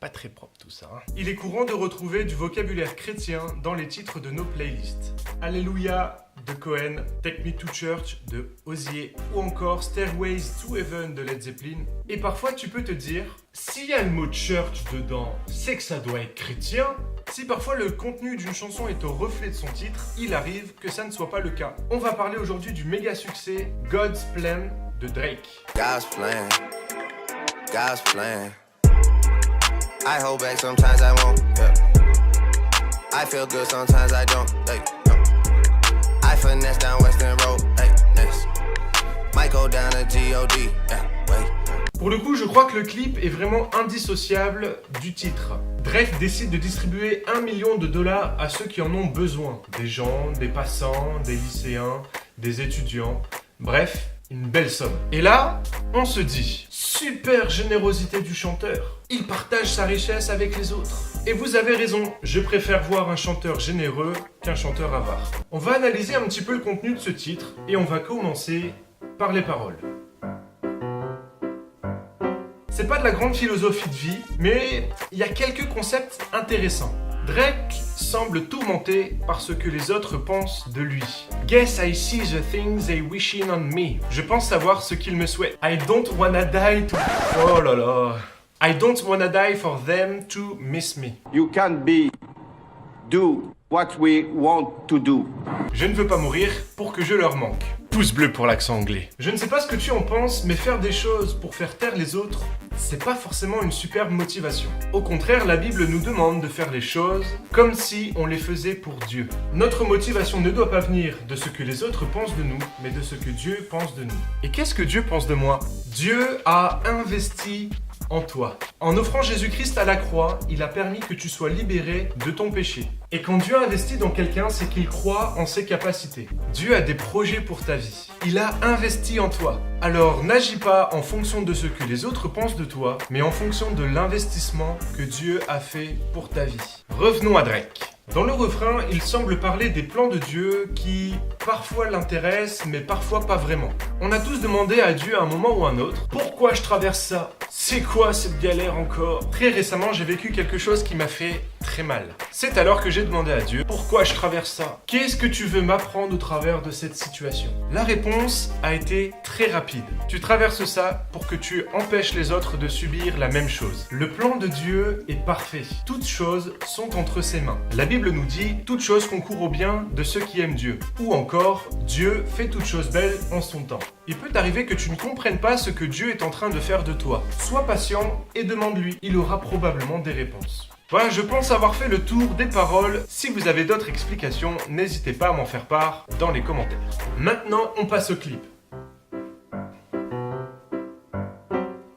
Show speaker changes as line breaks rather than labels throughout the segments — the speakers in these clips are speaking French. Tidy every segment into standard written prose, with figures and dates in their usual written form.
Pas très propre tout ça. Il est courant de retrouver du vocabulaire chrétien dans les titres de nos playlists. Alléluia de Cohen, Take Me to Church de Hozier ou encore Stairways to Heaven de Led Zeppelin. Et parfois tu peux te dire, s'il y a le mot church dedans, c'est que ça doit être chrétien. Si parfois le contenu d'une chanson est au reflet de son titre, il arrive que ça ne soit pas le cas. On va parler aujourd'hui du méga succès God's Plan de Drake.
God's plan, God's plan. I hold back sometimes I won't, yeah. I feel good sometimes I don't, hey, no. I finesse down Western Road, hey, next. Might go down to G.O.D, yeah, wait.
Pour le coup, je crois que le clip est vraiment indissociable du titre. Drake décide de distribuer $1 million à ceux qui en ont besoin. Des gens, des passants, des lycéens, des étudiants, bref, une belle somme. Et là, on se dit, super générosité du chanteur. Il partage sa richesse avec les autres. Et vous avez raison, je préfère voir un chanteur généreux qu'un chanteur avare. On va analyser un petit peu le contenu de ce titre et on va commencer par les paroles. C'est pas de la grande philosophie de vie, mais il y a quelques concepts intéressants. Drake semble tourmenté par ce que les autres pensent de lui. Guess I see the things they wishing on me. Je pense savoir ce qu'ils me souhaitent. I don't wanna die to... Oh là là. I don't wanna die for them to miss me.
You can do what we want to do.
Je ne veux pas mourir pour que je leur manque. Pouce bleu pour l'accent anglais. Je ne sais pas ce que tu en penses, mais faire des choses pour faire taire les autres, c'est pas forcément une superbe motivation. Au contraire, la Bible nous demande de faire les choses comme si on les faisait pour Dieu. Notre motivation ne doit pas venir de ce que les autres pensent de nous, mais de ce que Dieu pense de nous. Et qu'est-ce que Dieu pense de moi? Dieu a investi en toi. En offrant Jésus-Christ à la croix, il a permis que tu sois libéré de ton péché. Et quand Dieu investit dans quelqu'un, c'est qu'il croit en ses capacités. Dieu a des projets pour ta vie. Il a investi en toi. Alors n'agis pas en fonction de ce que les autres pensent de toi, mais en fonction de l'investissement que Dieu a fait pour ta vie. Revenons à Drake. Dans le refrain, il semble parler des plans de Dieu qui parfois l'intéressent, mais parfois pas vraiment. On a tous demandé à Dieu à un moment ou à un autre, pourquoi je traverse ça? C'est quoi cette galère encore? Très récemment, j'ai vécu quelque chose qui m'a fait très mal. C'est alors que j'ai demandé à Dieu, pourquoi je traverse ça? Qu'est-ce que tu veux m'apprendre au travers de cette situation? La réponse a été très rapide. Tu traverses ça pour que tu empêches les autres de subir la même chose. Le plan de Dieu est parfait. Toutes choses sont entre ses mains. La Bible nous dit, toutes choses concourent au bien de ceux qui aiment Dieu. Ou encore, Dieu fait toutes choses belles en son temps. Il peut arriver que tu ne comprennes pas ce que Dieu est en train de faire de toi. Sois patient et demande-lui. Il aura probablement des réponses. Voilà, je pense avoir fait le tour des paroles. Si vous avez d'autres explications, n'hésitez pas à m'en faire part dans les commentaires. Maintenant, on passe au clip.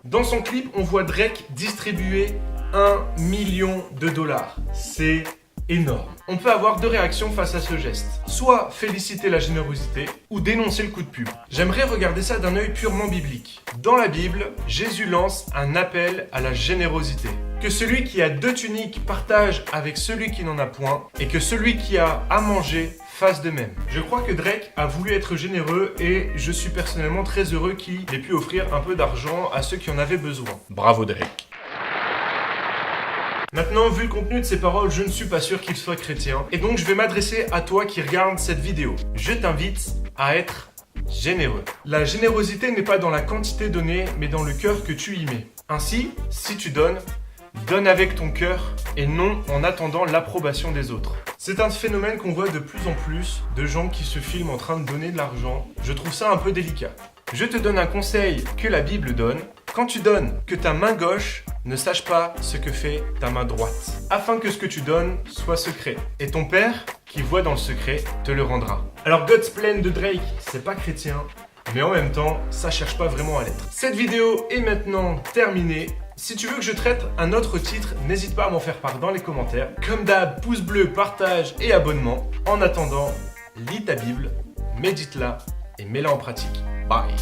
Dans son clip, on voit Drake distribuer $1 million. C'est énorme. On peut avoir deux réactions face à ce geste. Soit féliciter la générosité, ou dénoncer le coup de pub. J'aimerais regarder ça d'un œil purement biblique. Dans la Bible, Jésus lance un appel à la générosité. Que celui qui a 2 tuniques partage avec celui qui n'en a point, et que celui qui a à manger fasse de même. Je crois que Drake a voulu être généreux et je suis personnellement très heureux qu'il ait pu offrir un peu d'argent à ceux qui en avaient besoin. Bravo Drake. Maintenant, vu le contenu de ces paroles, je ne suis pas sûr qu'il soit chrétien. Et donc, je vais m'adresser à toi qui regarde cette vidéo. Je t'invite à être généreux. La générosité n'est pas dans la quantité donnée, mais dans le cœur que tu y mets. Ainsi, si tu donnes, donne avec ton cœur et non en attendant l'approbation des autres. C'est un phénomène qu'on voit de plus en plus de gens qui se filment en train de donner de l'argent. Je trouve ça un peu délicat. Je te donne un conseil que la Bible donne. Quand tu donnes, que ta main gauche ne sache pas ce que fait ta main droite, afin que ce que tu donnes soit secret. Et ton Père, qui voit dans le secret, te le rendra. Alors God's Plan de Drake, c'est pas chrétien, mais en même temps, ça cherche pas vraiment à l'être. Cette vidéo est maintenant terminée. Si tu veux que je traite un autre titre, n'hésite pas à m'en faire part dans les commentaires. Comme d'hab, pouce bleu, partage et abonnement. En attendant, lis ta Bible, médite-la et mets-la en pratique. Bye.